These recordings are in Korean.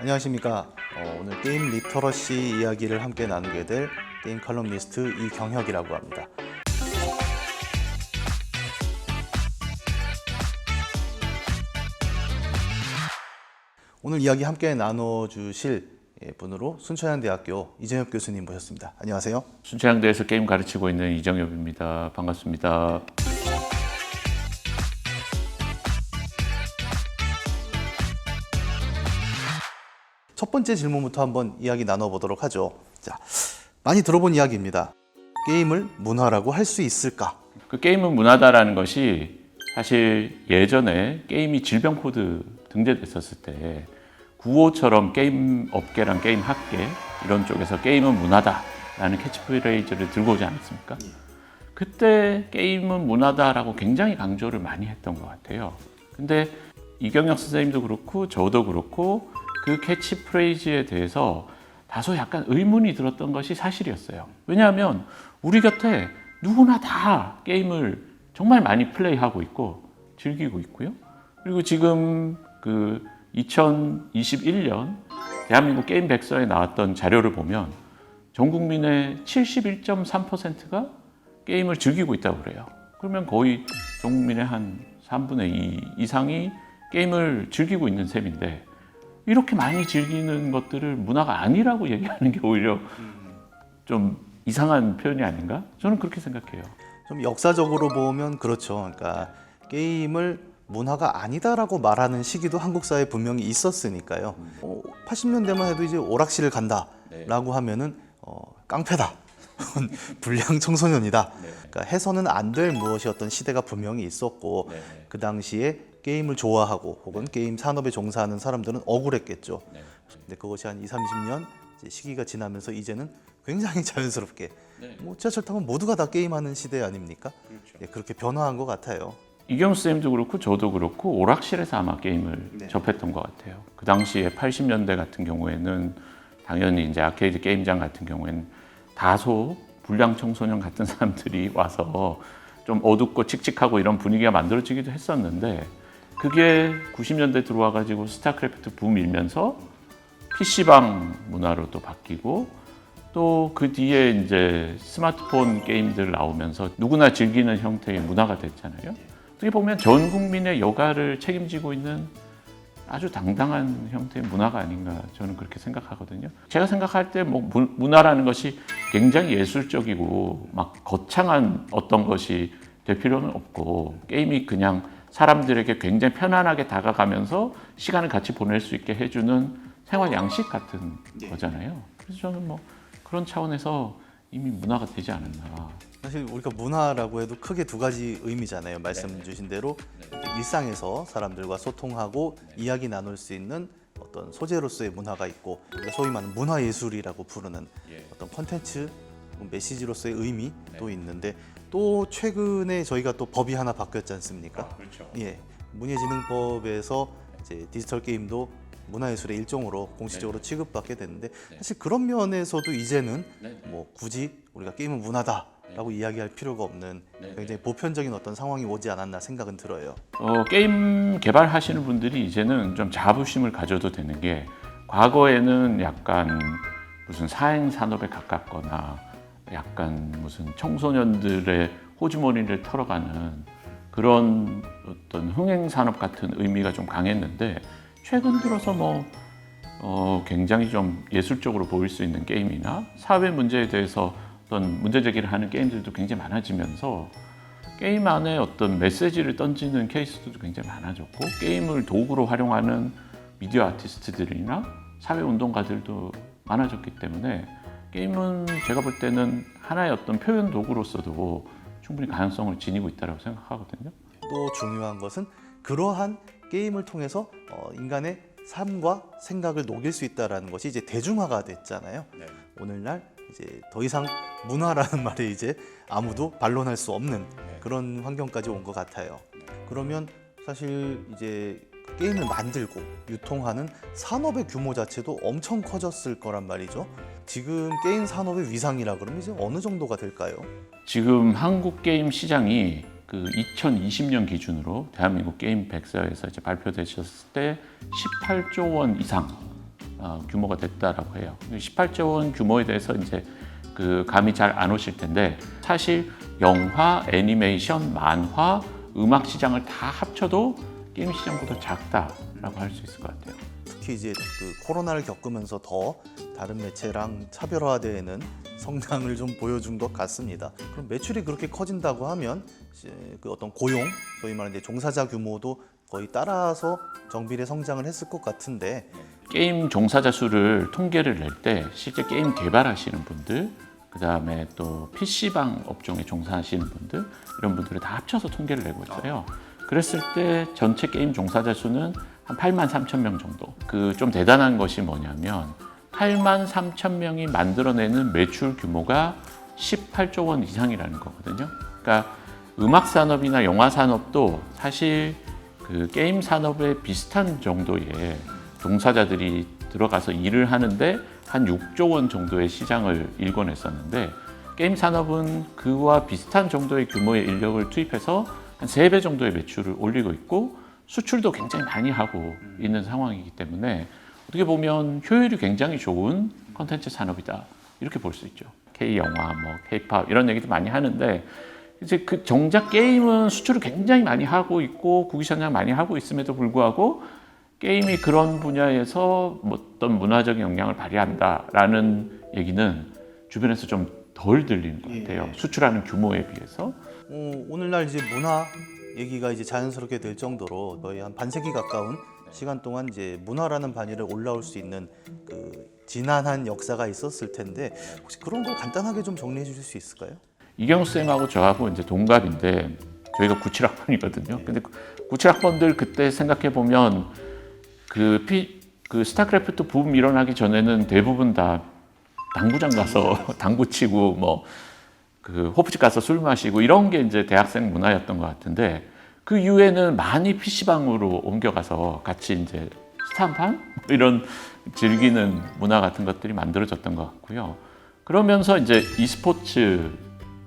안녕하십니까. 오늘 게임 리터러시 이야기를 함께 나누게 될 게임 칼럼니스트 이경혁이라고 합니다. 오늘 이야기 함께 나눠주실 분으로 순천향대학교 이정엽 교수님 모셨습니다. 안녕하세요. 순천향대에서 게임 가르치고 있는 이정엽입니다. 반갑습니다. 첫 번째 질문부터 한번 이야기 나눠보도록 하죠. 자, 많이 들어본 이야기입니다. 게임을 문화라고 할 수 있을까? 그 게임은 문화다라는 것이 사실 예전에 게임이 질병 코드 등재됐었을 때 구호처럼 게임 업계랑 게임 학계 이런 쪽에서 게임은 문화다라는 캐치프레이즈를 들고 오지 않았습니까? 그때 게임은 문화다라고 굉장히 강조를 많이 했던 것 같아요. 근데 이경혁 선생님도 그렇고 저도 그렇고 그 캐치프레이즈에 대해서 다소 약간 의문이 들었던 것이 사실이었어요. 왜냐하면 우리 곁에 누구나 다 게임을 정말 많이 플레이하고 있고 즐기고 있고요. 그리고 지금 그 2021년 대한민국 게임 백서에 나왔던 자료를 보면 전 국민의 71.3%가 게임을 즐기고 있다고 그래요. 그러면 거의 전 국민의 한 3분의 2 이상이 게임을 즐기고 있는 셈인데 이렇게 많이 즐기는 것들을 문화가 아니라고 얘기하는 게 오히려 좀 이상한 표현이 아닌가? 저는 그렇게 생각해요. 좀 역사적으로 보면 그렇죠. 그러니까 게임을 문화가 아니다라고 말하는 시기도 한국 사회에 분명히 있었으니까요. 80년대만 해도 이제 오락실을 간다라고 하면은 깡패다, 불량 청소년이다. 그러니까 해서는 안 될 무엇이었던 시대가 분명히 있었고 그 당시에 게임을 좋아하고 혹은 게임 산업에 종사하는 사람들은 억울했겠죠. 근데 그것이 한 20, 30년 시기가 지나면서 이제는 굉장히 자연스럽게 뭐 지하철 타면 모두가 다 게임하는 시대 아닙니까? 그렇죠. 그렇게 변화한 것 같아요. 이경수 선생님도 그렇고 저도 그렇고 오락실에서 아마 게임을 접했던 것 같아요. 그 당시에 80년대 같은 경우에는 당연히 이제 아케이드 게임장 같은 경우에는 다소 불량 청소년 같은 사람들이 와서 좀 어둡고 칙칙하고 이런 분위기가 만들어지기도 했었는데 그게 90년대 들어와가지고 스타크래프트 붐 일면서 PC방 문화로 또 바뀌고 또 그 뒤에 이제 스마트폰 게임들 나오면서 누구나 즐기는 형태의 문화가 됐잖아요. 어떻게 보면 전 국민의 여가를 책임지고 있는 아주 당당한 형태의 문화가 아닌가 저는 그렇게 생각하거든요. 제가 생각할 때 뭐 문화라는 것이 굉장히 예술적이고 막 거창한 어떤 것이 될 필요는 없고 게임이 그냥 사람들에게 굉장히 편안하게 다가가면서 시간을 같이 보낼 수 있게 해주는 생활 양식 같은 거잖아요. 그래서 저는 뭐 그런 차원에서 이미 문화가 되지 않았나. 사실 우리가 문화라고 해도 크게 두 가지 의미잖아요. 말씀 주신 대로 일상에서 사람들과 소통하고 이야기 나눌 수 있는 어떤 소재로서의 문화가 있고 우리가 소위 말하는 문화예술이라고 부르는 어떤 콘텐츠, 메시지로서의 의미도 있는데 또 최근에 저희가 또 법이 하나 바뀌었지 않습니까? 그렇죠. 문예진흥법에서 이제 디지털 게임도 문화예술의 일종으로 공식적으로 취급받게 됐는데 사실 그런 면에서도 이제는 뭐 굳이 우리가 게임은 문화다라고 이야기할 필요가 없는 굉장히 보편적인 어떤 상황이 오지 않았나 생각은 들어요. 게임 개발하시는 분들이 이제는 좀 자부심을 가져도 되는 게 과거에는 약간 무슨 사행 산업에 가깝거나 약간 무슨 청소년들의 호주머니를 털어가는 그런 어떤 흥행 산업 같은 의미가 좀 강했는데 최근 들어서 굉장히 좀 예술적으로 보일 수 있는 게임이나 사회 문제에 대해서 어떤 문제 제기를 하는 게임들도 굉장히 많아지면서 게임 안에 어떤 메시지를 던지는 케이스도 굉장히 많아졌고 게임을 도구로 활용하는 미디어 아티스트들이나 사회 운동가들도 많아졌기 때문에 게임은 제가 볼 때는 하나의 어떤 표현 도구로서도 충분히 가능성을 지니고 있다고 생각하거든요. 또 중요한 것은 그러한 게임을 통해서 인간의 삶과 생각을 녹일 수 있다는 것이 이제 대중화가 됐잖아요. 오늘날 이제 더 이상 문화라는 말에 이제 아무도 반론할 수 없는 그런 환경까지 온 것 같아요. 그러면 사실 이제 게임을 만들고 유통하는 산업의 규모 자체도 엄청 커졌을 거란 말이죠. 지금 게임 산업의 위상이라 그러면 이제 어느 정도가 될까요? 지금 한국 게임 시장이 그 2020년 기준으로 대한민국 게임 백서에서 이제 발표되셨을 때 18조 원 이상 규모가 됐다라고 해요. 18조 원 규모에 대해서 이제 그 감이 잘 안 오실 텐데 사실 영화, 애니메이션, 만화, 음악 시장을 다 합쳐도 게임 시장보다 작다라고 할 수 있을 것 같아요. 특히 이제 그 코로나를 겪으면서 더 다른 매체랑 차별화되는 성장을 좀 보여준 것 같습니다. 그럼 매출이 그렇게 커진다고 하면 이제 그 어떤 고용, 소위 말하는 이제 종사자 규모도 거의 따라서 정비례 성장을 했을 것 같은데 게임 종사자 수를 통계를 낼 때 실제 게임 개발하시는 분들, 그 다음에 또 PC방 업종에 종사하시는 분들 이런 분들을 다 합쳐서 통계를 내고 있어요. 그랬을 때 전체 게임 종사자 수는 한 8만 3천 명 정도. 그 좀 대단한 것이 뭐냐면 8만 3천 명이 만들어내는 매출 규모가 18조 원 이상이라는 거거든요. 그러니까 음악 산업이나 영화 산업도 사실 그 게임 산업에 비슷한 정도의 종사자들이 들어가서 일을 하는데 한 6조 원 정도의 시장을 일궈냈었는데 게임 산업은 그와 비슷한 정도의 규모의 인력을 투입해서 한 3배 정도의 매출을 올리고 있고 수출도 굉장히 많이 하고 있는 상황이기 때문에 어떻게 보면 효율이 굉장히 좋은 콘텐츠 산업이다 이렇게 볼 수 있죠. K-영화, 뭐 K-팝 이런 얘기도 많이 하는데 이제 그 정작 게임은 수출을 굉장히 많이 하고 있고 국외 시장 많이 하고 있음에도 불구하고 게임이 그런 분야에서 어떤 문화적인 영향을 발휘한다라는 얘기는 주변에서 좀 덜 들리는 것 같아요. 수출하는 규모에 비해서. 오늘날 이제 문화 얘기가 이제 자연스럽게 될 정도로 거의 한 반세기 가까운 시간 동안 이제 문화라는 반열에 올라올 수 있는 그 지난한 역사가 있었을 텐데 혹시 그런 거 간단하게 좀 정리해 주실 수 있을까요? 이경수 쌤하고 저하고 이제 동갑인데 저희가 97학번이거든요. 근데 97학번들 그때 생각해 보면 그 스타크래프트 붐 일어나기 전에는 대부분 다 당구장 가서 당구 치고 뭐 그 호프집 가서 술 마시고 이런 게 이제 대학생 문화였던 것 같은데 그 이후에는 많이 PC방으로 옮겨가서 같이 이제 스탄판 이런 즐기는 문화 같은 것들이 만들어졌던 것 같고요. 그러면서 이제 e스포츠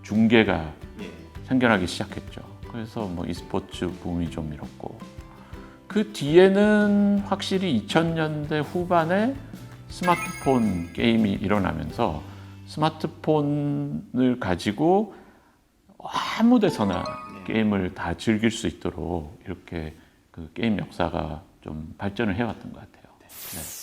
중계가 생겨나기 시작했죠. 그래서 뭐 e스포츠 붐이 좀 일었고 그 뒤에는 확실히 2000년대 후반에 스마트폰 게임이 일어나면서 스마트폰을 가지고 아무 데서나 게임을 다 즐길 수 있도록 이렇게 그 게임 역사가 좀 발전을 해왔던 것 같아요. 네.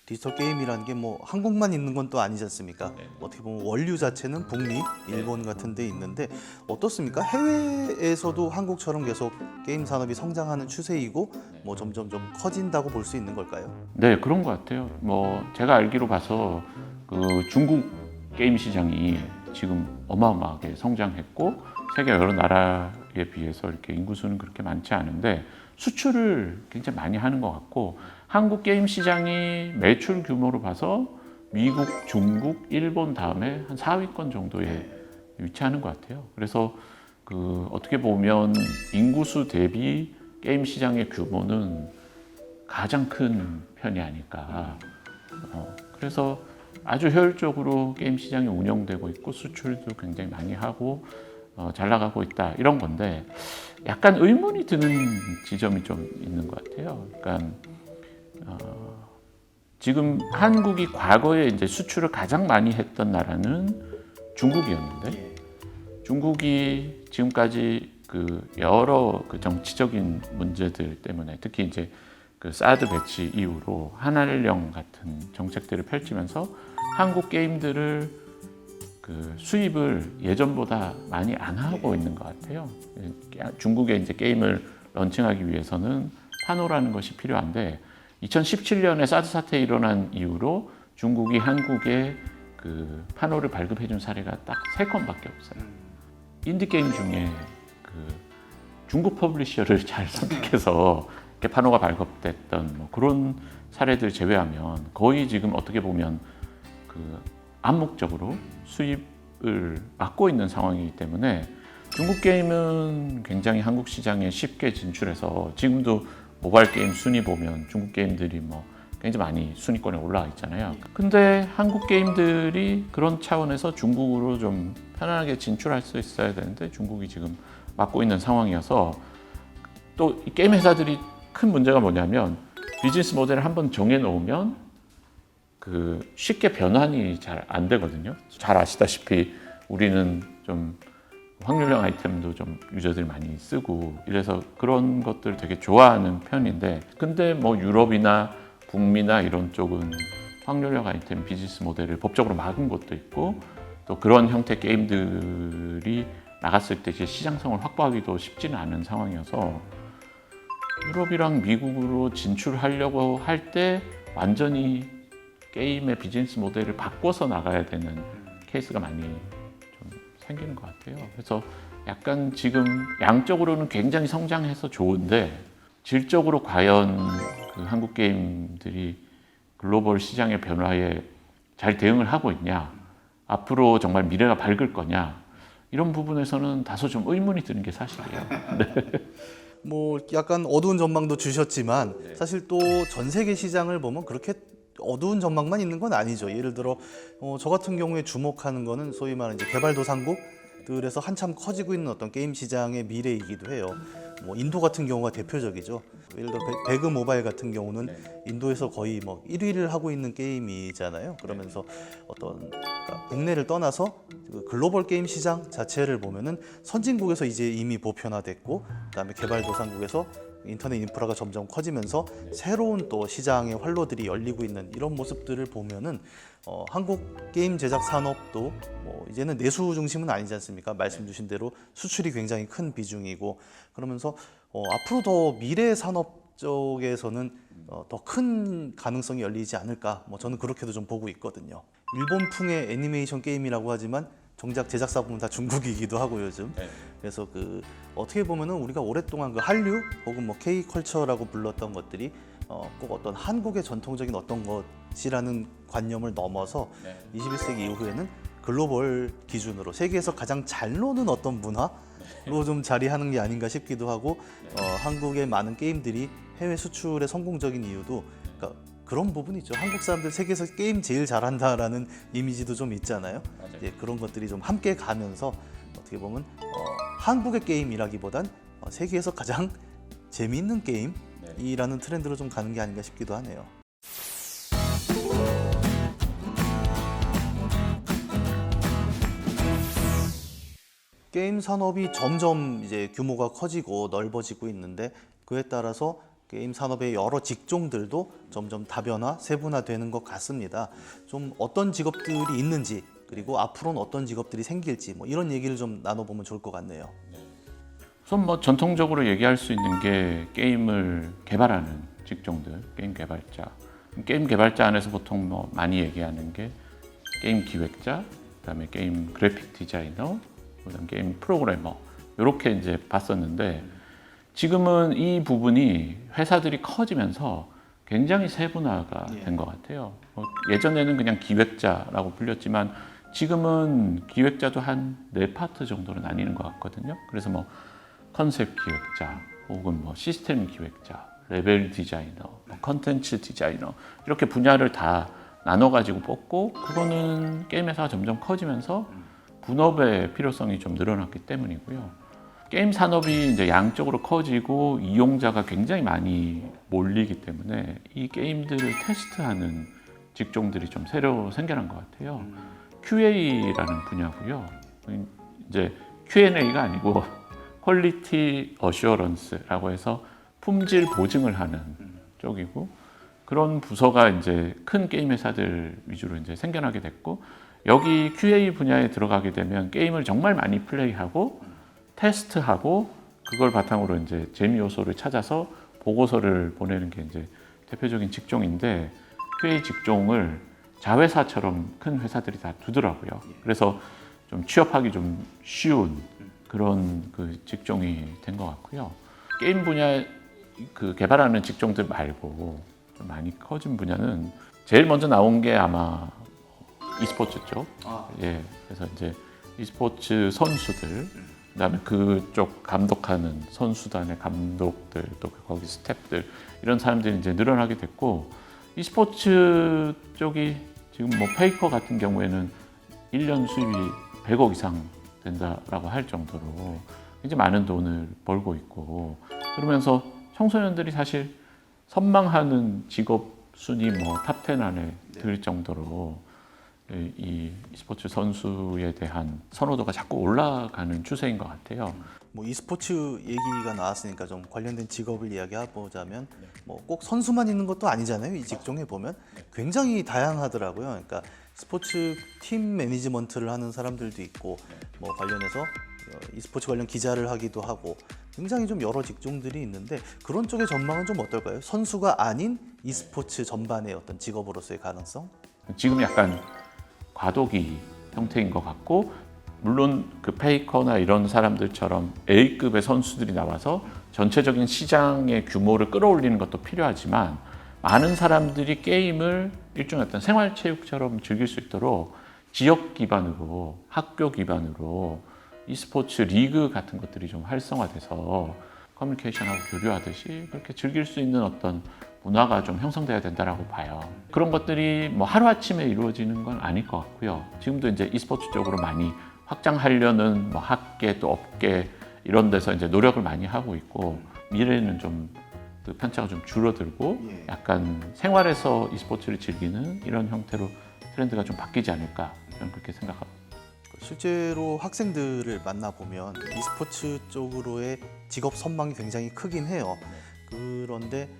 디지털 게임이라는 게 뭐 한국만 있는 건 또 아니지 않습니까? 어떻게 보면 원류 자체는 북미, 일본 같은 데 있는데 어떻습니까? 해외에서도 한국처럼 계속 게임 산업이 성장하는 추세이고 뭐 점점 좀 커진다고 볼 수 있는 걸까요? 네, 그런 것 같아요. 뭐 제가 알기로 봐서 그 중국 게임 시장이 지금 어마어마하게 성장했고 세계 여러 나라에 비해서 이렇게 인구수는 그렇게 많지 않은데 수출을 굉장히 많이 하는 것 같고 한국 게임 시장이 매출 규모로 봐서 미국, 중국, 일본 다음에 한 4위권 정도에 위치하는 것 같아요. 그래서 그 어떻게 보면 인구수 대비 게임 시장의 규모는 가장 큰 편이 아닐까. 그래서 아주 효율적으로 게임 시장이 운영되고 있고 수출도 굉장히 많이 하고 잘 나가고 있다 이런 건데 약간 의문이 드는 지점이 좀 있는 것 같아요. 그러니까 지금 한국이 과거에 이제 수출을 가장 많이 했던 나라는 중국이었는데 중국이 지금까지 그 여러 그 정치적인 문제들 때문에 특히 이제 그 사드 배치 이후로 한한령 같은 정책들을 펼치면서 한국 게임들을 그 수입을 예전보다 많이 안 하고 있는 것 같아요. 중국에 이제 게임을 런칭하기 위해서는 판호라는 것이 필요한데 2017년에 사드 사태 일어난 이후로 중국이 한국에 그 판호를 발급해 준 사례가 딱 3건밖에 없어요. 인디 게임 중에 그 중국 퍼블리셔를 잘 선택해서 이렇게 판호가 발급됐던 뭐 그런 사례들 제외하면 거의 지금 어떻게 보면 그 암묵적으로 수입을 막고 있는 상황이기 때문에 중국 게임은 굉장히 한국 시장에 쉽게 진출해서 지금도 모바일 게임 순위 보면 중국 게임들이 뭐 굉장히 많이 순위권에 올라와 있잖아요. 근데 한국 게임들이 그런 차원에서 중국으로 좀 편안하게 진출할 수 있어야 되는데 중국이 지금 막고 있는 상황이어서 또 이 게임 회사들이 큰 문제가 뭐냐면 비즈니스 모델을 한번 정해놓으면 그 쉽게 변환이 잘 안 되거든요. 잘 아시다시피 우리는 좀 확률형 아이템도 좀 유저들이 많이 쓰고 이래서 그런 것들 되게 좋아하는 편인데, 근데 뭐 유럽이나 북미나 이런 쪽은 확률형 아이템 비즈니스 모델을 법적으로 막은 것도 있고, 또 그런 형태 게임들이 나갔을 때 이제 시장성을 확보하기도 쉽지는 않은 상황이어서 유럽이랑 미국으로 진출하려고 할 때 완전히 게임의 비즈니스 모델을 바꿔서 나가야 되는 케이스가 많이 좀 생기는 것 같아요. 그래서 약간 지금 양적으로는 굉장히 성장해서 좋은데 질적으로 과연 그 한국 게임들이 글로벌 시장의 변화에 잘 대응을 하고 있냐, 앞으로 정말 미래가 밝을 거냐, 이런 부분에서는 다소 좀 의문이 드는 게 사실이에요. 뭐 약간 어두운 전망도 주셨지만 사실 또 전 세계 시장을 보면 그렇게 어두운 전망만 있는 건 아니죠. 예를 들어 저 같은 경우에 주목하는 거는 소위 말하는 이제 개발도상국들에서 한참 커지고 있는 어떤 게임 시장의 미래이기도 해요. 뭐 인도 같은 경우가 대표적이죠. 예를 들어 배그 모바일 같은 경우는 인도에서 거의 뭐 1위를 하고 있는 게임이잖아요. 그러면서 어떤 그러니까 국내를 떠나서 그 글로벌 게임 시장 자체를 보면은 선진국에서 이제 이미 보편화됐고, 그다음에 개발도상국에서 인터넷 인프라가 점점 커지면서 새로운 또 시장의 활로들이 열리고 있는 이런 모습들을 보면은 한국 게임 제작 산업도 뭐 이제는 내수 중심은 아니지 않습니까? 말씀 주신 대로 수출이 굉장히 큰 비중이고, 그러면서 앞으로 더 미래 산업 쪽에서는 더 큰 가능성이 열리지 않을까, 뭐 저는 그렇게도 좀 보고 있거든요. 일본풍의 애니메이션 게임이라고 하지만 정작 제작사부는 다 중국이기도 하고 요즘. 그래서 그 어떻게 보면은 우리가 오랫동안 그 한류 혹은 뭐 K 컬처라고 불렀던 것들이 꼭 어떤 한국의 전통적인 어떤 것이라는 관념을 넘어서 21세기 이후에는 글로벌 기준으로 세계에서 가장 잘 노는 어떤 문화로 좀 자리하는 게 아닌가 싶기도 하고, 한국의 많은 게임들이 해외 수출에 성공적인 이유도 그러니까 그런 부분이죠. 한국 사람들 세계에서 게임 제일 잘한다라는 이미지도 좀 있잖아요. 예, 그런 것들이 좀 함께 가면서 어떻게 보면 한국의 게임이라기보단 세계에서 가장 재미있는 게임이라는 트렌드로 좀 가는 게 아닌가 싶기도 하네요. 게임 산업이 점점 이제 규모가 커지고 넓어지고 있는데, 그에 따라서 게임 산업의 여러 직종들도 점점 다변화, 세분화되는 것 같습니다. 좀 어떤 직업들이 있는지, 그리고 앞으로는 어떤 직업들이 생길지, 뭐 이런 얘기를 좀 나눠보면 좋을 것 같네요. 우선 뭐 전통적으로 얘기할 수 있는 게 게임을 개발하는 직종들, 게임 개발자. 게임 개발자 안에서 보통 뭐 많이 얘기하는 게 게임 기획자, 그다음에 게임 그래픽 디자이너, 그다음 게임 프로그래머, 이렇게 이제 봤었는데, 지금은 이 부분이 회사들이 커지면서 굉장히 세분화가 된 것 같아요. 예전에는 그냥 기획자라고 불렸지만 지금은 기획자도 한 4파트 정도로 나뉘는 것 같거든요. 그래서 뭐 컨셉 기획자, 혹은 뭐 시스템 기획자, 레벨 디자이너, 컨텐츠 디자이너, 이렇게 분야를 다 나눠가지고 뽑고, 그거는 게임 회사가 점점 커지면서 분업의 필요성이 좀 늘어났기 때문이고요. 게임 산업이 이제 양적으로 커지고 이용자가 굉장히 많이 몰리기 때문에 이 게임들을 테스트하는 직종들이 좀 새로 생겨난 것 같아요. QA라는 분야고요. 이제 Q&A가 아니고 퀄리티 어슈어런스라고 해서 품질 보증을 하는 쪽이고, 그런 부서가 이제 큰 게임 회사들 위주로 이제 생겨나게 됐고, 여기 QA 분야에 들어가게 되면 게임을 정말 많이 플레이하고 테스트하고 그걸 바탕으로 이제 재미 요소를 찾아서 보고서를 보내는 게 이제 대표적인 직종인데, QA 직종을 자회사처럼 큰 회사들이 다 두더라고요. 그래서 좀 취업하기 좀 쉬운 그런 그 직종이 된 것 같고요. 게임 분야 그 개발하는 직종들 말고 좀 많이 커진 분야는 제일 먼저 나온 게 아마 e스포츠 쪽. 예, 그래서 이제 e스포츠 선수들, 그다음에 그쪽 감독하는 선수단의 감독들, 또 거기 스태프들, 이런 사람들이 이제 늘어나게 됐고, e스포츠 쪽이 지금 뭐 페이커 같은 경우에는 1년 수입이 100억 이상 된다라고 할 정도로 굉장히 많은 돈을 벌고 있고, 그러면서 청소년들이 사실 선망하는 직업 순위 탑10 안에 들 정도로 이 e스포츠 선수에 대한 선호도가 자꾸 올라가는 추세인 것 같아요. 뭐 e스포츠 얘기가 나왔으니까 좀 관련된 직업을 이야기해보자면 뭐 꼭 선수만 있는 것도 아니잖아요. 이 직종에 보면 굉장히 다양하더라고요. 그러니까 스포츠 팀 매니지먼트를 하는 사람들도 있고 뭐 관련해서 e스포츠 관련 기자를 하기도 하고 굉장히 좀 여러 직종들이 있는데 그런 쪽의 전망은 좀 어떨까요? 선수가 아닌 e스포츠 전반의 어떤 직업으로서의 가능성? 지금 약간 과도기 형태인 것 같고, 물론 그 페이커나 이런 사람들처럼 A급의 선수들이 나와서 전체적인 시장의 규모를 끌어올리는 것도 필요하지만, 많은 사람들이 게임을 일종의 어떤 생활체육처럼 즐길 수 있도록 지역 기반으로, 학교 기반으로 e스포츠 리그 같은 것들이 좀 활성화돼서 커뮤니케이션하고 교류하듯이 그렇게 즐길 수 있는 어떤 문화가 좀 형성돼야 된다라고 봐요. 그런 것들이 뭐 하루아침에 이루어지는 건 아닐 것 같고요. 지금도 이제 e스포츠 쪽으로 많이 확장하려는 뭐 학계 또 업계 이런 데서 이제 노력을 많이 하고 있고, 미래에는 좀 그 편차가 좀 줄어들고 약간 생활에서 e스포츠를 즐기는 이런 형태로 트렌드가 좀 바뀌지 않을까, 저는 그렇게 생각합니다. 실제로 학생들을 만나보면 e스포츠 쪽으로의 직업 선망이 굉장히 크긴 해요. 그런데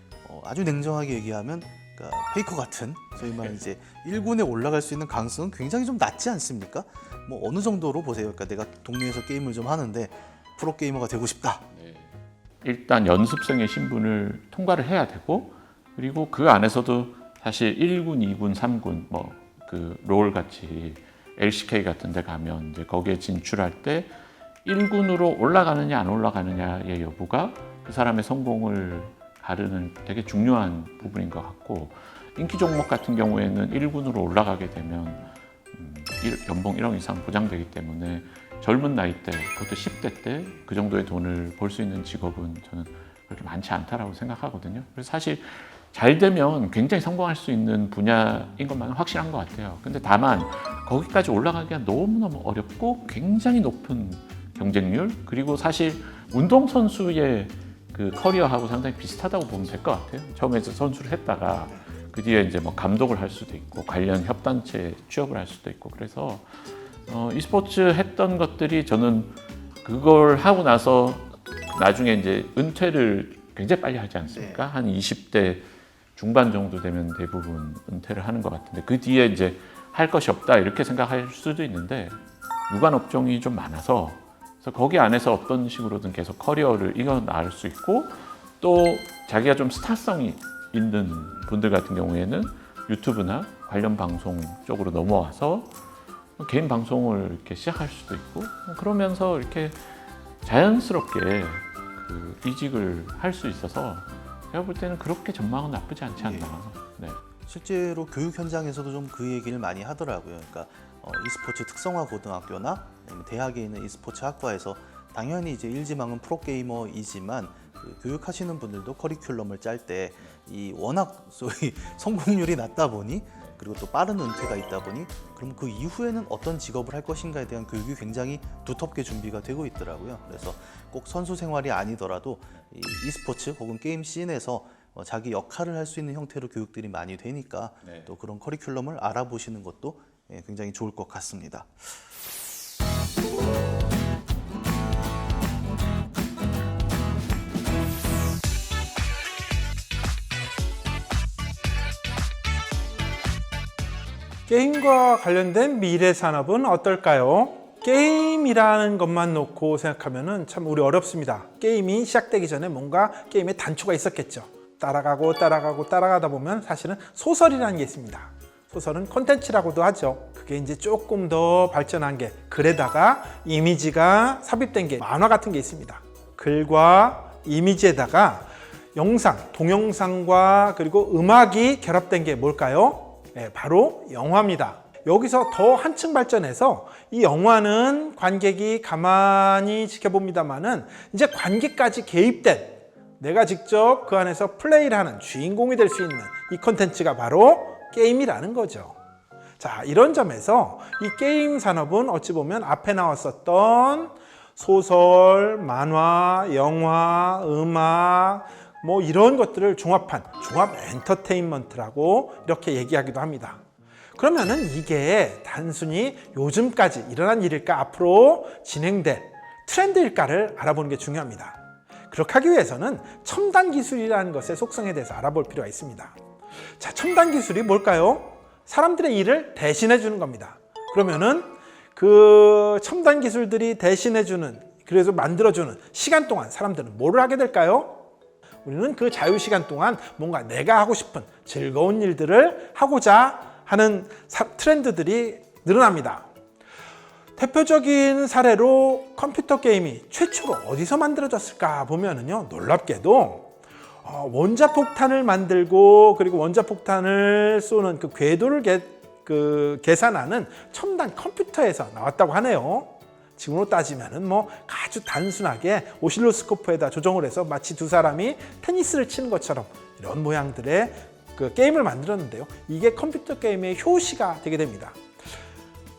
아주 냉정하게 얘기하면 그러니까 페이커 같은 소위 말하는 이제 1군에 올라갈 수 있는 가능성은 굉장히 좀 낮지 않습니까? 뭐 어느 정도로 보세요? 그러니까 내가 동네에서 게임을 좀 하는데 프로게이머가 되고 싶다. 일단 연습생의 신분을 통과를 해야 되고, 그리고 그 안에서도 사실 1군, 2군, 3군 뭐 그 롤 같이 LCK 같은 데 가면 이제 거기에 진출할 때 1군으로 올라가느냐 안 올라가느냐의 여부가 그 사람의 성공을 가르는 되게 중요한 부분인 것 같고, 인기 종목 같은 경우에는 1군으로 올라가게 되면 연봉 1억 이상 보장되기 때문에 젊은 나이 때, 그것도 10대 때 그 정도의 돈을 벌 수 있는 직업은 저는 그렇게 많지 않다라고 생각하거든요. 그래서 사실 잘 되면 굉장히 성공할 수 있는 분야인 것만은 확실한 것 같아요. 근데 다만 거기까지 올라가기가 너무너무 어렵고 굉장히 높은 경쟁률, 그리고 사실 운동선수의 그 커리어하고 상당히 비슷하다고 보면 될 것 같아요. 처음에 선수를 했다가 그 뒤에 이제 뭐 감독을 할 수도 있고 관련 협단체에 취업을 할 수도 있고, 그래서 e스포츠 했던 것들이 저는 그걸 하고 나서 나중에 이제 은퇴를 굉장히 빨리 하지 않습니까? 한 20대 중반 정도 되면 대부분 은퇴를 하는 것 같은데, 그 뒤에 이제 할 것이 없다 이렇게 생각할 수도 있는데, 유관 업종이 좀 많아서 그래서 거기 안에서 어떤 식으로든 계속 커리어를 이어나갈 수 있고, 또 자기가 좀 스타성이 있는 분들 같은 경우에는 유튜브나 관련 방송 쪽으로 넘어와서 개인 방송을 이렇게 시작할 수도 있고, 그러면서 이렇게 자연스럽게 그 이직을 할 수 있어서 제가 볼 때는 그렇게 전망은 나쁘지 않지 않나. 네. 실제로 교육 현장에서도 좀 그 얘기를 많이 하더라고요. 그러니까 e스포츠 특성화 고등학교나 아니면 대학에 있는 e스포츠 학과에서 당연히 이제 일지망은 프로게이머이지만 그 교육하시는 분들도 커리큘럼을 짤 때 이 워낙 소위 성공률이 낮다 보니, 그리고 또 빠른 은퇴가 있다 보니, 그럼 그 이후에는 어떤 직업을 할 것인가에 대한 교육이 굉장히 두텁게 준비가 되고 있더라고요. 그래서 꼭 선수 생활이 아니더라도 이 e스포츠 혹은 게임 씬에서 자기 역할을 할 수 있는 형태로 교육들이 많이 되니까 또 그런 커리큘럼을 알아보시는 것도 굉장히 좋을 것 같습니다. 게임과 관련된 미래 산업은 어떨까요? 게임이라는 것만 놓고 생각하면은 참 우리 어렵습니다. 게임이 시작되기 전에 뭔가 게임의 단초가 있었겠죠. 따라가다 보면 사실은 소설이라는 게 있습니다. 소설은 콘텐츠라고도 하죠. 그게 이제 조금 더 발전한 게, 글에다가 이미지가 삽입된 게 만화 같은 게 있습니다. 글과 이미지에다가 영상, 동영상과 그리고 음악이 결합된 게 뭘까요? 네, 바로 영화입니다. 여기서 더 한층 발전해서 이 영화는 관객이 가만히 지켜봅니다만은 이제 관객까지 개입된, 내가 직접 그 안에서 플레이를 하는 주인공이 될 수 있는 이 콘텐츠가 바로 게임이라는 거죠. 자, 이런 점에서 이 게임 산업은 어찌 보면 앞에 나왔었던 소설, 만화, 영화, 음악 뭐 이런 것들을 종합한 종합 엔터테인먼트라고 이렇게 얘기하기도 합니다. 그러면은 이게 단순히 요즘까지 일어난 일일까, 앞으로 진행될 트렌드일까를 알아보는 게 중요합니다. 그렇게 하기 위해서는 첨단 기술이라는 것의 속성에 대해서 알아볼 필요가 있습니다. 자, 첨단 기술이 뭘까요? 사람들의 일을 대신해 주는 겁니다. 그러면은 그 첨단 기술들이 대신해 주는, 그래서 만들어 주는 시간 동안 사람들은 뭐를 하게 될까요? 우리는 그 자유 시간 동안 뭔가 내가 하고 싶은 즐거운 일들을 하고자 하는 트렌드들이 늘어납니다. 대표적인 사례로 컴퓨터 게임이 최초로 어디서 만들어졌을까 보면은요, 놀랍게도 원자폭탄을 만들고 그리고 원자폭탄을 쏘는 그 궤도를 계산하는 첨단 컴퓨터에서 나왔다고 하네요. 지금으로 따지면은 뭐 아주 단순하게 오실로스코프에다 조정을 해서 마치 두 사람이 테니스를 치는 것처럼 이런 모양들의 그 게임을 만들었는데요. 이게 컴퓨터 게임의 효시가 되게 됩니다.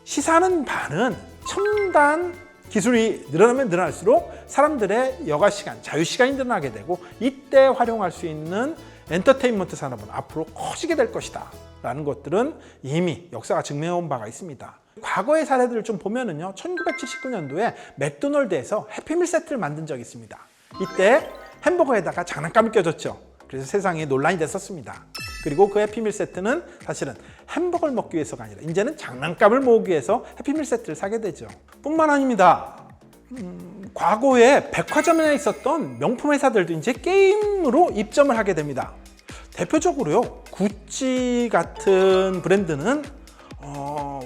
시사하는 바는 첨단 기술이 늘어나면 늘어날수록 사람들의 여가 시간, 자유 시간이 늘어나게 되고 이때 활용할 수 있는 엔터테인먼트 산업은 앞으로 커지게 될 것이다 라는 것들은 이미 역사가 증명해온 바가 있습니다. 과거의 사례들을 좀 보면은요, 1979년도에 맥도널드에서 해피밀 세트를 만든 적이 있습니다. 이때 햄버거에다가 장난감이 껴졌죠. 그래서 세상에 논란이 됐었습니다. 그리고 그 해피밀 세트는 사실은 햄버거를 먹기 위해서가 아니라 이제는 장난감을 모으기 위해서 해피밀 세트를 사게 되죠. 뿐만 아닙니다. 과거에 백화점에 있었던 명품 회사들도 이제 게임으로 입점을 하게 됩니다. 대표적으로요, 구찌 같은 브랜드는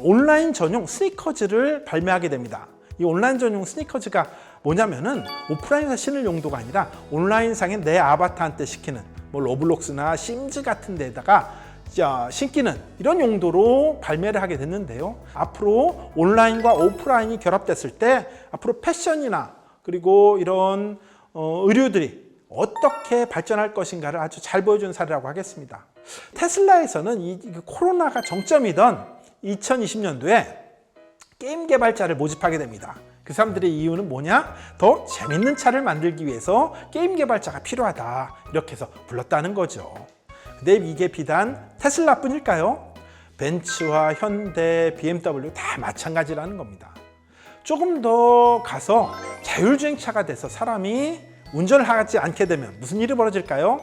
온라인 전용 스니커즈를 발매하게 됩니다. 이 온라인 전용 스니커즈가 뭐냐면은 오프라인에서 신을 용도가 아니라 온라인상에 내 아바타한테 시키는 뭐 로블록스나 심즈 같은 데다가 신기는 이런 용도로 발매를 하게 됐는데요. 앞으로 온라인과 오프라인이 결합됐을 때 앞으로 패션이나 그리고 이런 의류들이 어떻게 발전할 것인가를 아주 잘 보여준 사례라고 하겠습니다. 테슬라에서는 이 코로나가 정점이던 2020년도에 게임 개발자를 모집하게 됩니다. 그 사람들의 이유는 뭐냐? 더 재밌는 차를 만들기 위해서 게임 개발자가 필요하다, 이렇게 해서 불렀다는 거죠. 근데 이게 비단 테슬라뿐일까요? 벤츠와 현대, BMW 다 마찬가지라는 겁니다. 조금 더 가서 자율주행차가 돼서 사람이 운전을 하지 않게 되면 무슨 일이 벌어질까요?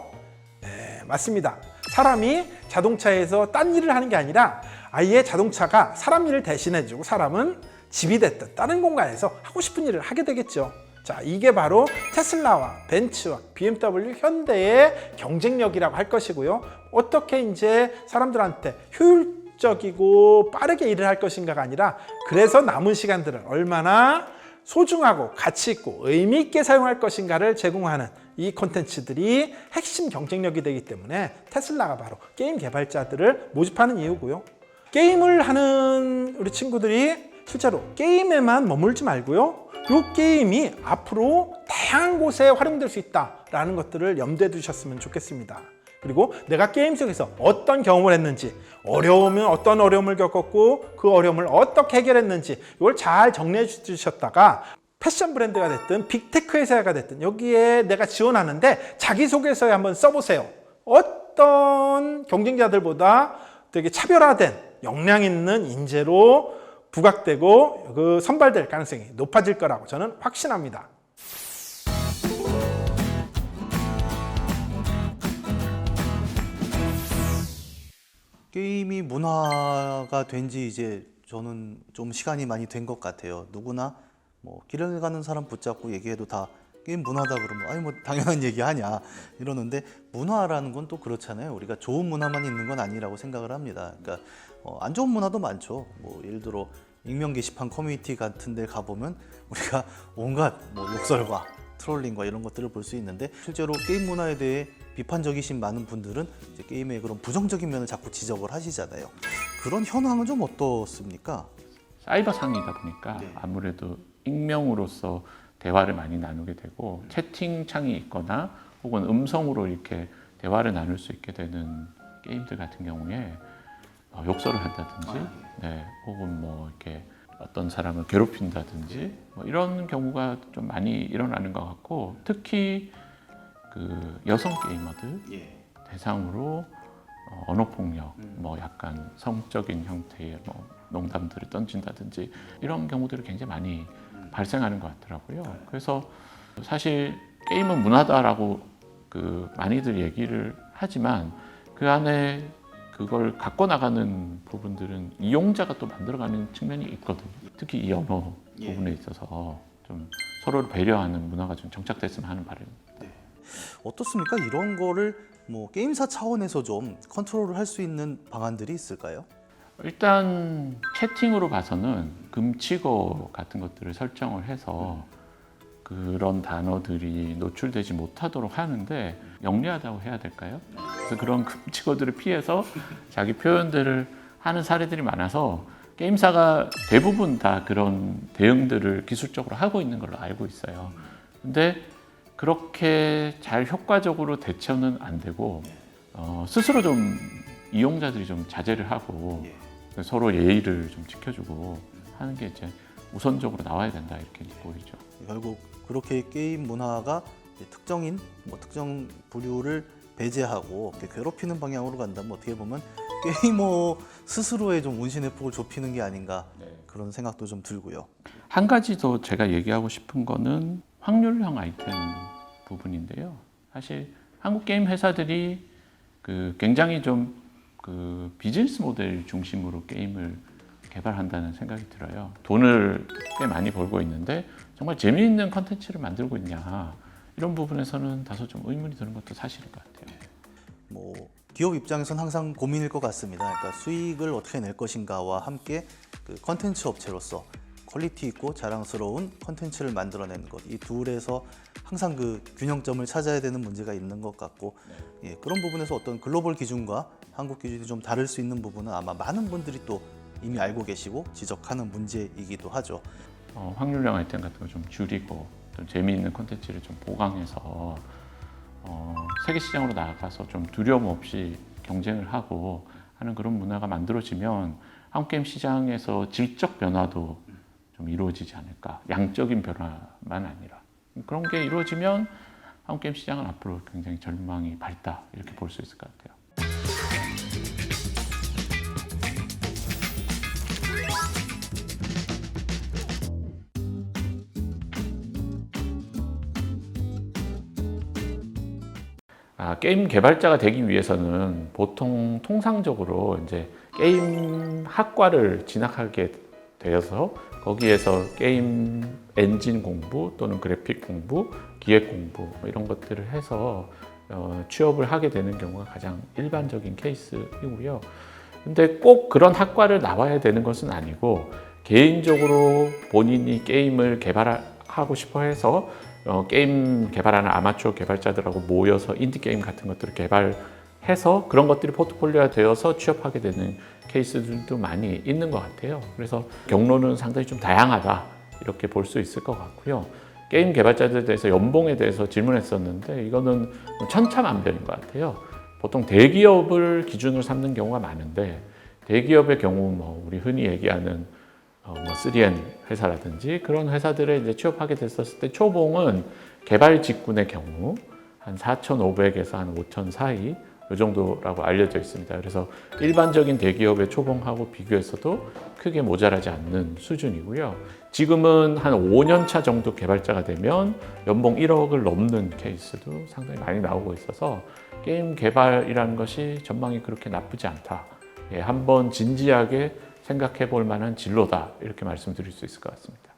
네, 맞습니다. 사람이 자동차에서 딴 일을 하는 게 아니라 아예 자동차가 사람 일을 대신해주고 사람은 집이 됐든 다른 공간에서 하고 싶은 일을 하게 되겠죠. 자, 이게 바로 테슬라와 벤츠와 BMW, 현대의 경쟁력이라고 할 것이고요. 어떻게 이제 사람들한테 효율적이고 빠르게 일을 할 것인가가 아니라 그래서 남은 시간들을 얼마나 소중하고 가치 있고 의미 있게 사용할 것인가를 제공하는 이 콘텐츠들이 핵심 경쟁력이 되기 때문에 테슬라가 바로 게임 개발자들을 모집하는 이유고요. 게임을 하는 우리 친구들이 실제로 게임에만 머물지 말고요, 이 게임이 앞으로 다양한 곳에 활용될 수 있다라는 것들을 염두에 두셨으면 좋겠습니다. 그리고 내가 게임 속에서 어떤 경험을 했는지, 어려우면 어떤 어려움을 겪었고 그 어려움을 어떻게 해결했는지 이걸 잘 정리해 주셨다가 패션 브랜드가 됐든 빅테크 회사가 됐든 여기에 내가 지원하는데 자기소개서에 한번 써보세요. 어떤 경쟁자들보다 되게 차별화된 역량 있는 인재로 부각되고 그 선발될 가능성이 높아질 거라고 저는 확신합니다. 게임이 문화가 된 지 이제 저는 좀 시간이 많이 된 것 같아요. 누구나 뭐 길을 가는 사람 붙잡고 얘기해도 다 게임 문화다 그러면 아니 뭐 당연한 얘기 하냐 이러는데, 문화라는 건 또 그렇잖아요. 우리가 좋은 문화만 있는 건 아니라고 생각을 합니다. 그러니까 안 좋은 문화도 많죠. 뭐 예를 들어 익명 게시판 커뮤니티 같은 데 가보면 우리가 온갖 뭐 욕설과 트롤링과 이런 것들을 볼 수 있는데, 실제로 게임 문화에 대해 비판적이신 많은 분들은 이제 게임의 그런 부정적인 면을 자꾸 지적을 하시잖아요. 그런 현황은 좀 어떻습니까? 사이버상이다 보니까 네. 아무래도 익명으로서 대화를 많이 나누게 되고 채팅창이 있거나 혹은 음성으로 이렇게 대화를 나눌 수 있게 되는 게임들 같은 경우에 욕설을 한다든지 네, 혹은 뭐 이렇게 어떤 사람을 괴롭힌다든지 뭐 이런 경우가 좀 많이 일어나는 것 같고, 특히 그 여성 게이머들 대상으로 언어 폭력, 뭐 약간 성적인 형태의 뭐 농담들을 던진다든지 이런 경우들이 굉장히 많이 발생하는 것 같더라고요. 그래서 사실 게임은 문화다라고 그 많이들 얘기를 하지만 그 안에 그걸 갖고 나가는 부분들은 이용자가 또 만들어가는 측면이 있거든요. 특히 이 언어 부분에 있어서 좀 서로를 배려하는 문화가 좀 정착됐으면 하는 바람입니다. 어떻습니까? 이런 거를 뭐 게임사 차원에서 좀 컨트롤을 할 수 있는 방안들이 있을까요? 일단 채팅으로 봐서는 금칙어 같은 것들을 설정을 해서 그런 단어들이 노출되지 못하도록 하는데 영리하다고 해야 될까요? 그래서 그런 금칙어들을 피해서 자기 표현들을 하는 사례들이 많아서 게임사가 대부분 다 그런 대응들을 기술적으로 하고 있는 걸로 알고 있어요. 근데 그렇게 잘 효과적으로 대처는 안 되고 스스로 좀 이용자들이 좀 자제를 하고 서로 예의를 좀 지켜주고 하는 게 이제 우선적으로 나와야 된다 이렇게 보이죠. 결국 그렇게 게임 문화가 이제 특정인, 뭐 특정 부류를 배제하고 이렇게 괴롭히는 방향으로 간다면 어떻게 보면 게이머 스스로의 좀 운신의 폭을 좁히는 게 아닌가 그런 생각도 좀 들고요. 한 가지 더 제가 얘기하고 싶은 거는 확률형 아이템 부분인데요. 사실 한국 게임 회사들이 그 굉장히 좀 그 비즈니스 모델 중심으로 게임을 개발한다는 생각이 들어요. 돈을 꽤 많이 벌고 있는데 정말 재미있는 컨텐츠를 만들고 있냐, 이런 부분에서는 다소 좀 의문이 드는 것도 사실인 것 같아요. 뭐 기업 입장에서는 항상 고민일 것 같습니다. 그러니까 수익을 어떻게 낼 것인가와 함께 그 컨텐츠 업체로서 퀄리티 있고 자랑스러운 컨텐츠를 만들어내는 것, 이 둘에서 항상 그 균형점을 찾아야 되는 문제가 있는 것 같고, 예, 그런 부분에서 어떤 글로벌 기준과 한국 기준이 좀 다를 수 있는 부분은 아마 많은 분들이 또 이미 알고 계시고 지적하는 문제이기도 하죠. 확률형 아이템 같은 거 좀 줄이고 좀 재미있는 콘텐츠를 좀 보강해서 세계 시장으로 나아가서 좀 두려움 없이 경쟁을 하고 하는 그런 문화가 만들어지면 한국 게임 시장에서 질적 변화도 좀 이루어지지 않을까. 양적인 변화만 아니라 그런 게 이루어지면 한국 게임 시장은 앞으로 굉장히 전망이 밝다 이렇게 볼 수 있을 것 같아요. 게임 개발자가 되기 위해서는 보통 통상적으로 이제 게임 학과를 진학하게 되어서 거기에서 게임 엔진 공부 또는 그래픽 공부, 기획 공부 이런 것들을 해서 취업을 하게 되는 경우가 가장 일반적인 케이스이고요. 근데 꼭 그런 학과를 나와야 되는 것은 아니고 개인적으로 본인이 게임을 개발하고 싶어 해서 게임 개발하는 아마추어 개발자들하고 모여서 인디게임 같은 것들을 개발해서 그런 것들이 포트폴리오가 되어서 취업하게 되는 케이스들도 많이 있는 것 같아요. 그래서 경로는 상당히 좀 다양하다 이렇게 볼 수 있을 것 같고요. 게임 개발자들에 대해서 연봉에 대해서 질문했었는데 이거는 천차만별인 것 같아요. 보통 대기업을 기준으로 삼는 경우가 많은데 대기업의 경우 뭐 우리 흔히 얘기하는 뭐 3M 회사라든지 그런 회사들에 이제 취업하게 됐었을 때 초봉은 개발 직군의 경우 한 4,500에서 한 5,000 사이 이 정도라고 알려져 있습니다. 그래서 일반적인 대기업의 초봉하고 비교해서도 크게 모자라지 않는 수준이고요. 지금은 한 5년 차 정도 개발자가 되면 연봉 1억을 넘는 케이스도 상당히 많이 나오고 있어서 게임 개발이라는 것이 전망이 그렇게 나쁘지 않다. 예, 한번 진지하게 생각해 볼 만한 진로다 이렇게 말씀드릴 수 있을 것 같습니다.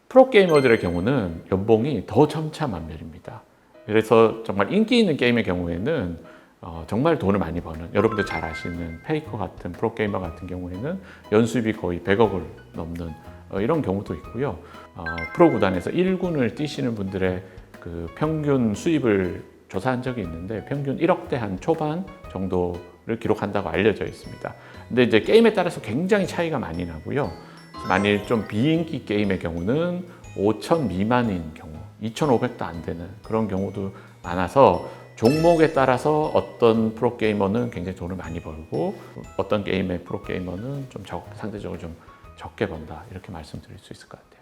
프로게이머들의 경우는 연봉이 더 천차만별입니다. 그래서 정말 인기 있는 게임의 경우에는 정말 돈을 많이 버는, 여러분들 잘 아시는 페이커 같은 프로게이머 같은 경우에는 연수입이 거의 100억을 넘는 이런 경우도 있고요. 프로 구단에서 1군을 뛰시는 분들의 그 평균 수입을 조사한 적이 있는데 평균 1억대 한 초반 정도를 기록한다고 알려져 있습니다. 근데 이제 게임에 따라서 굉장히 차이가 많이 나고요. 만일 좀 비인기 게임의 경우는 5천 미만인 경우, 2,500도 안 되는 그런 경우도 많아서 종목에 따라서 어떤 프로게이머는 굉장히 돈을 많이 벌고 어떤 게임의 프로게이머는 좀 상대적으로 좀 적게 번다 이렇게 말씀드릴 수 있을 것 같아요.